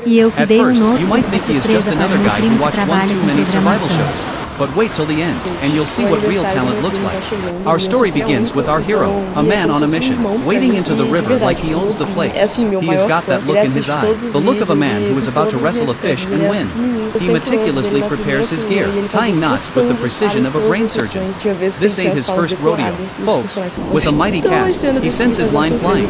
E eu que At dei first, you notebook might de think he is just surpresa para another meu guy primo who que watched one trabalha too com many survival programação. shows. But wait till the end, and you'll see what real talent looks like. Our story begins with our hero, a man on a mission, wading into the river like he owns the place. He has got that look in his eye, the look of a man who is about to wrestle a fish and win. He meticulously prepares his gear, tying knots with the precision of a brain surgeon. This ain't his first rodeo, folks. With a mighty cast, he sends his line flying.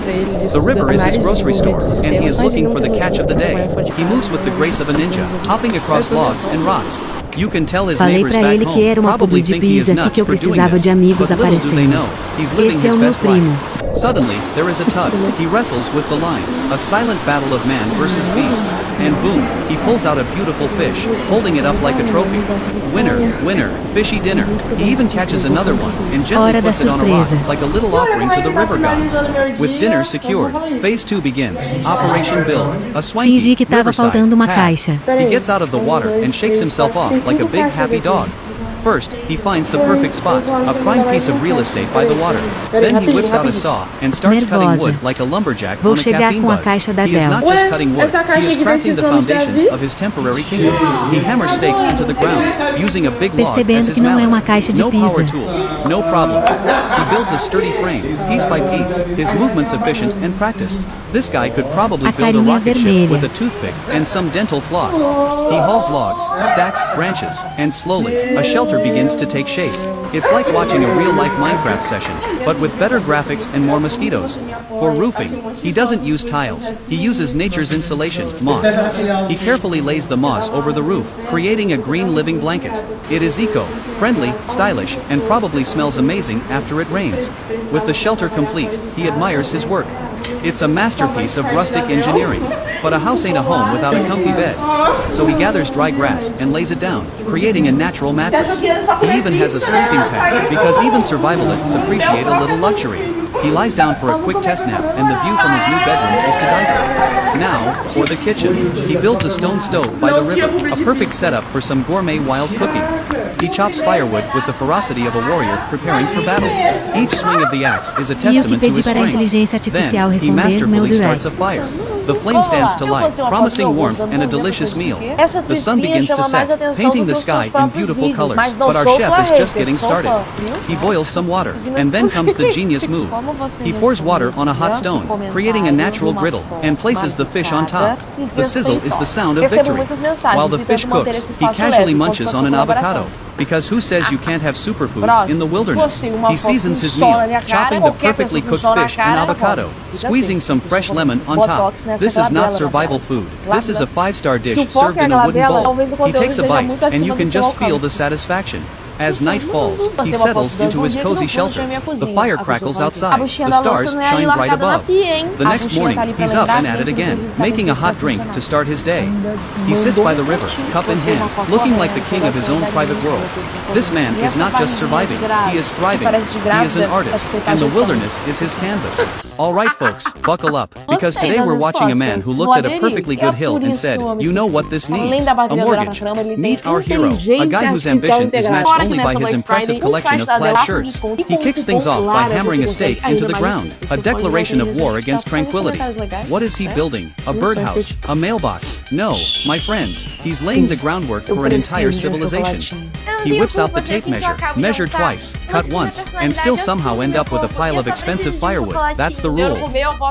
The river is his grocery store, and he is looking for the catch of the day. He moves with the grace of a ninja, hopping across logs and rocks. You can tell his Falei neighbors pra back ele que era home uma probably publi de think he is pizza e nuts que eu for doing precisava this, de amigos but little do they aparecendo. know, he's living Esse é his o meu best primo. life. Suddenly, there is a tug. He wrestles with the line. A silent battle of man versus beast. And boom, he pulls out a beautiful fish, holding it up like a trophy. Winner, winner, fishy dinner. He even catches another one and gently Hora da puts it on a rock surpresa. like a little offering to the river gods. With dinner secured, phase 2 begins. Operation Build. A swanky, Fingi que tava riverside faltando uma pad. caixa. He gets out of the water and shakes himself off like a big happy dog. First, he finds the perfect spot, a prime piece of real estate by the water. Then he whips out a saw and starts cutting Nervosa. wood like a lumberjack Vou on a chegar caffeine com a buzz. caixa da He is Dell. not just cutting wood, essa caixa he is aqui crafting desse the nome de foundations Davi? of his temporary kingdom. He hammers stakes into the ground, using a big log as Percebendo his que não é mallet. uma caixa de No power pizza. tools, no problem. He builds a sturdy frame, piece by piece, his movements efficient and practiced. This guy could probably A build a carinha rocket ship vermelha. with a toothpick and some dental floss. He hauls logs, stacks branches, and slowly, a shelter begins to take shape. It's like watching a real-life Minecraft session, but with better graphics and more mosquitoes. For roofing, he doesn't use tiles. He uses nature's insulation, moss. He carefully lays the moss over the roof, creating a green living blanket. It is eco-friendly, stylish, and probably smells amazing after it rains. With the shelter complete, he admires his work. It's a masterpiece of rustic engineering. But a house ain't a home without a comfy bed. So he gathers dry grass and lays it down, creating a natural mattress. He even has a sleeping pad, because even survivalists appreciate a little luxury. He lies down for a quick test nap, and the view from his new bedroom is to die for. Now, for the kitchen. He builds a stone stove by the river, a perfect setup for some gourmet wild cooking. He chops firewood with the ferocity of a warrior preparing for battle. Each swing of the axe is a E eu que testament to pedi his para a strength. inteligência artificial Then, he responder no meu masterfully direct. starts a fire. The flames dance to life, promising warmth and a delicious meal. The sun begins to set, painting the sky in beautiful colors. But our chef is just getting started. He boils some water, and then comes the genius move. He pours water on a hot stone, creating a natural griddle, and places the fish on top. The sizzle is the sound of victory. While the fish cooks, he casually munches on an avocado. Because who says you can't have superfoods in the wilderness? He seasons his meal, chopping the perfectly cooked fish and avocado, squeezing some fresh lemon on top. This is not survival food. This is a 5-star dish served in a wooden bowl. He takes a bite, and you can just feel the satisfaction. As night falls, he settles into his cozy shelter. The fire crackles outside. The stars shine bright above. The next morning, he's up and at it again, making a hot drink to start his day. He sits by the river, cup in hand, looking like the king of his own private world. This man is not just surviving, he is thriving. He is an artist, and the wilderness is his canvas. Alright folks, buckle up, because today we're watching a man who looked at a perfectly good hill and said, you know what this needs? A mortgage. Meet our hero, a guy whose ambition is matched only by his impressive collection of plaid shirts. He kicks things off by hammering a stake into the ground, a declaration of war against tranquility. What is he building? A birdhouse? A mailbox? No, my friends, he's laying the groundwork for an entire civilization. He whips out the tape measure, measure twice, cut once, and still somehow end up with a pile of expensive firewood. That's the rule.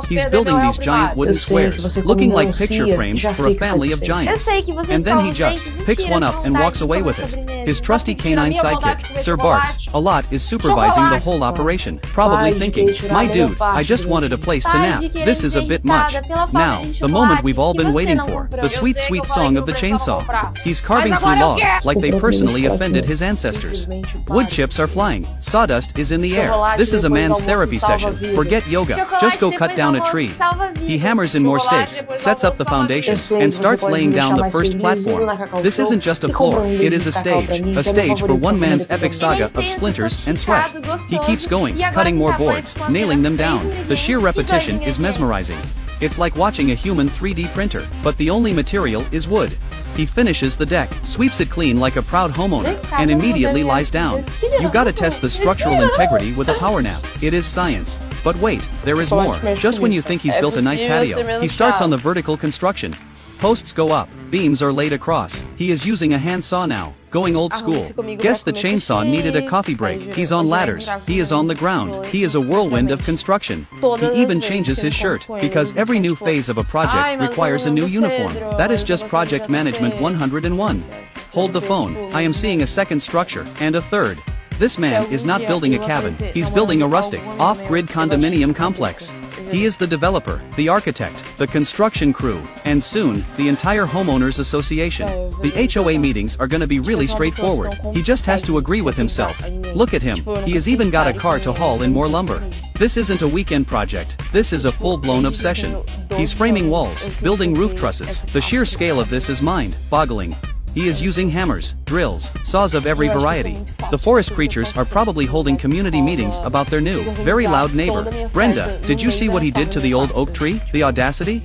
He's building these giant wooden squares, looking like picture frames for a family of giants. And then he just picks one up and walks away with it. His trusty canine sidekick, Sir Barks, a lot is supervising the whole operation, probably thinking, my dude, I just wanted a place to nap. This is a bit much. Now, the moment we've all been waiting for, the sweet, sweet song of the chainsaw. He's carving through logs like they personally offended his ancestors. Wood chips are flying, sawdust is in the air. This is a man's therapy session. Forget yoga, just go cut down a tree. He hammers in more stakes, sets up the foundation, and starts laying down the first platform. This isn't just a floor, it is a stage for one man's epic saga of splinters and sweat. He keeps going, cutting more boards, nailing them down. The sheer repetition is mesmerizing. It's like watching a human 3D printer, but the only material is wood. He finishes the deck, sweeps it clean like a proud homeowner, and immediately lies down. You gotta test the structural integrity with a power nap. It is science. But wait, there is more. Just when you think he's built a nice patio, he starts on the vertical construction. Posts go up, beams are laid across. He is using a handsaw now, going old school. Guess the chainsaw needed a coffee break. He's on ladders, he is on the ground, he is a whirlwind of construction. He even changes his shirt, because every new phase of a project requires a new uniform. That is just project management 101. Hold the phone, I am seeing a second structure, and a third. This man is not building a cabin, he's building a rustic, off-grid condominium complex. He is the developer, the architect, the construction crew, and soon, the entire homeowners association. The HOA meetings are gonna be really straightforward. He just has to agree with himself. Look at him, he has even got a car to haul in more lumber. This isn't a weekend project, this is a full-blown obsession. He's framing walls, building roof trusses. The sheer scale of this is mind-boggling. He is using hammers, drills, saws of every variety. The forest creatures are probably holding community meetings about their new, very loud neighbor. Brenda, did you see what he did to the old oak tree? The audacity?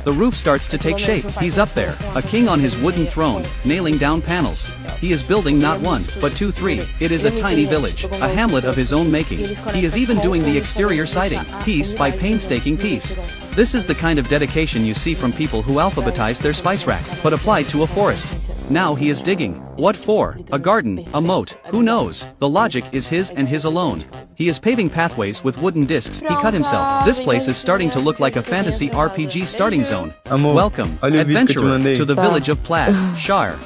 The roof starts to take shape. He's up there, a king on his wooden throne, nailing down panels. He is building not one, but two, three. It is a tiny village, a hamlet of his own making. He is even doing the exterior siding, piece by painstaking piece. This is the kind of dedication you see from people who alphabetize their spice rack, but applied to a forest. Now he is digging. What for? A garden, a moat, who knows? The logic is his and his alone. He is paving pathways with wooden discs he cut himself. This place is starting to look like a fantasy RPG starting zone. Welcome, adventurer, to the village of Plaid, Shire.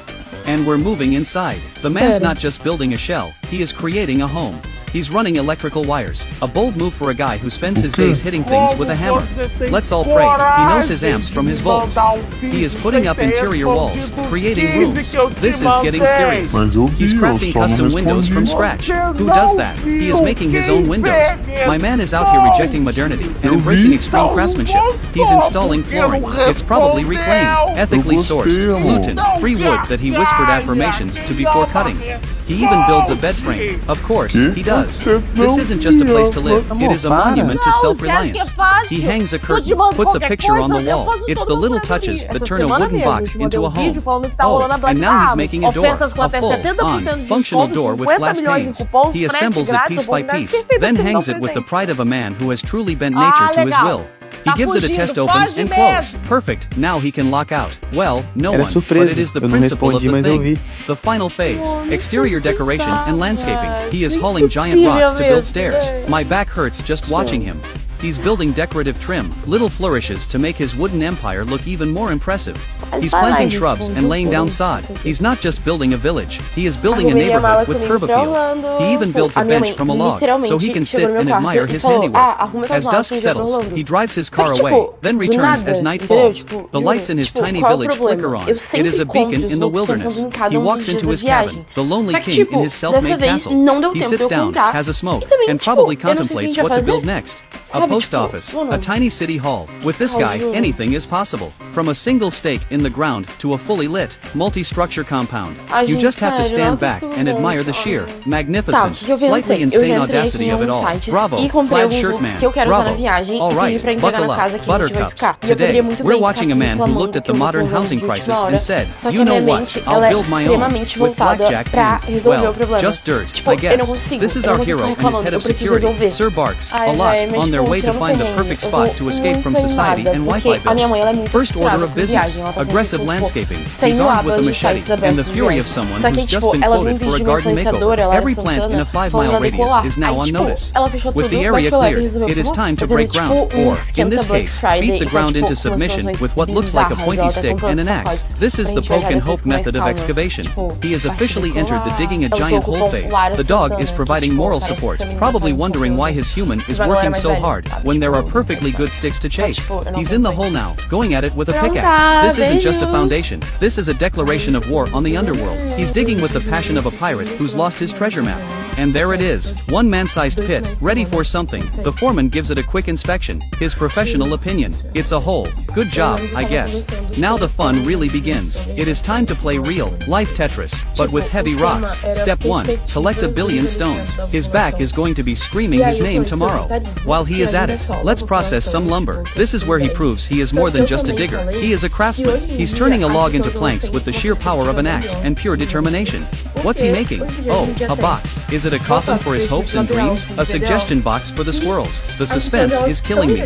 And we're moving inside. The man's not just building a shell, he is creating a home. He's running electrical wires. A bold move for a guy who spends his days hitting things with a hammer. Let's all pray. He knows his amps from his volts. He is putting up interior walls, creating rooms. This is getting serious. He's crafting custom windows from scratch. Who does that? He is making his own windows. My man is out here rejecting modernity and embracing extreme craftsmanship. He's installing flooring. It's probably reclaimed, ethically sourced, gluten, free wood that he whispered affirmations to before cutting. He even builds a bed frame. Of course, he does. This isn't just a place to live, it is a monument to self-reliance. He hangs a curtain, puts a picture on the wall. It's the little touches that turn a wooden box into a home. Oh, and now he's making a door, a full-on, functional door with glass panes. He assembles it piece by piece, then hangs it with the pride of a man who has truly bent nature to his will. He gives it a test open and close. Perfect, now he can lock out. Well, no one, but it is the principle of the thing. The final phase, exterior decoration and landscaping. He is hauling giant rocks to build stairs. My back hurts just watching him. He's building decorative trim, little flourishes to make his wooden empire look even more impressive. He's planting shrubs and laying down sod. He's not just building a village, he is building a neighborhood with curb appeal. He even builds a bench from a log, so he can sit and admire his handiwork. As dusk settles, he drives his car away, then returns as night falls. The lights in his tiny village flicker on. It is a beacon in the wilderness. He walks into his cabin, the lonely king in his self-made castle. He sits down, has a smoke, and probably contemplates what to build next. A post office, a tiny city hall. With this guy, anything is possible. From a single stake in the ground to a fully lit, multi-structure compound. You just have to stand back and admire the sheer, magnificent, slightly insane audacity of it all. Bravo, plaid shirt man. Bravo. All right, buckle up, buttercups. Today, we're watching a man who looked at the modern housing crisis and said, you know what, I'll build my own, with blackjack and, well, just dirt, I guess. This is our hero and his head of security, Sir Barks, a lot, on their way to find the perfect spot to escape from society and Wi-Fi bills. First order of business, aggressive landscaping. He's armed with a machete and the fury of someone who's just been quoted for a garden makeover. Every plant in a 5-mile radius is now on notice. With the area cleared, it is time to break ground, or, in this case, beat the ground into submission with what looks like a pointy stick and an axe. This is the poke and hope method of excavation. He has officially entered the digging a giant hole phase. The dog is providing moral support, probably wondering why his human is working so hard when there are perfectly good sticks to chase. He's in the hole now, going at it with a pickaxe. This isn't just a foundation, this is a declaration of war on the underworld. He's digging with the passion of a pirate who's lost his treasure map. And there it is, one man-sized pit, ready for something. The foreman gives it a quick inspection, his professional opinion. It's a hole. Good job, I guess. Now the fun really begins. It is time to play real, life Tetris, but with heavy rocks. Step 1, collect 1 billion stones. His back is going to be screaming his name tomorrow. While he is at it, let's process some lumber. This is where he proves he is more than just a digger. He is a craftsman. He's turning a log into planks with the sheer power of an axe and pure determination. What's he making? Oh, a box. Is Is it a coffin for his hopes and dreams? A suggestion box for the squirrels? The suspense is killing me.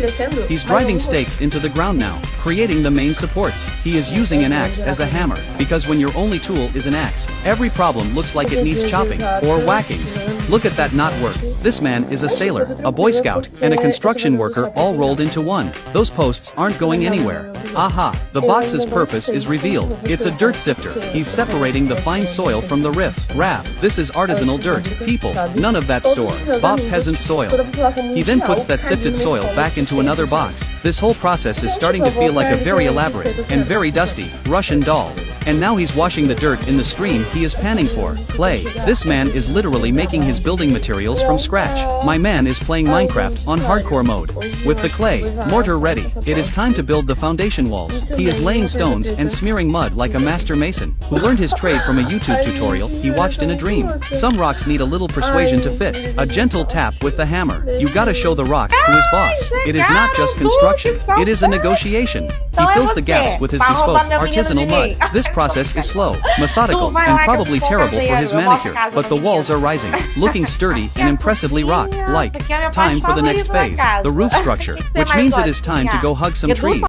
He's driving stakes into the ground now, creating the main supports. He is using an axe as a hammer, because when your only tool is an axe, every problem looks like it needs chopping, or whacking. Look at that knot work. This man is a sailor, a Boy Scout, and a construction worker all rolled into one. Those posts aren't going anywhere. Aha, the box's purpose is revealed. It's a dirt sifter. He's separating the fine soil from the raft. This is artisanal dirt, people, none of that store. Bob peasant soil. He then puts that sifted soil back into another box. This whole process is starting to feel like a very elaborate, and very dusty, Russian doll. And now he's washing the dirt in the stream he is panning for. Clay. This man is literally making his building materials from scratch. My man is playing Minecraft on hardcore mode. With the clay, mortar ready, it is time to build the foundation walls. He is laying stones and smearing mud like a master mason, who learned his trade from a YouTube tutorial he watched in a dream. Some rocks need a little persuasion to fit. A gentle tap with the hammer. You gotta show the rocks who is boss. It is not just construction, it is a negotiation. He fills the gaps with his bespoke, artisanal mud. This process is slow, methodical, and probably terrible for his manicure, but the walls are rising, looking sturdy and impressively rock-like. Time for the next phase, the roof structure, which means it is time to go hug some trees.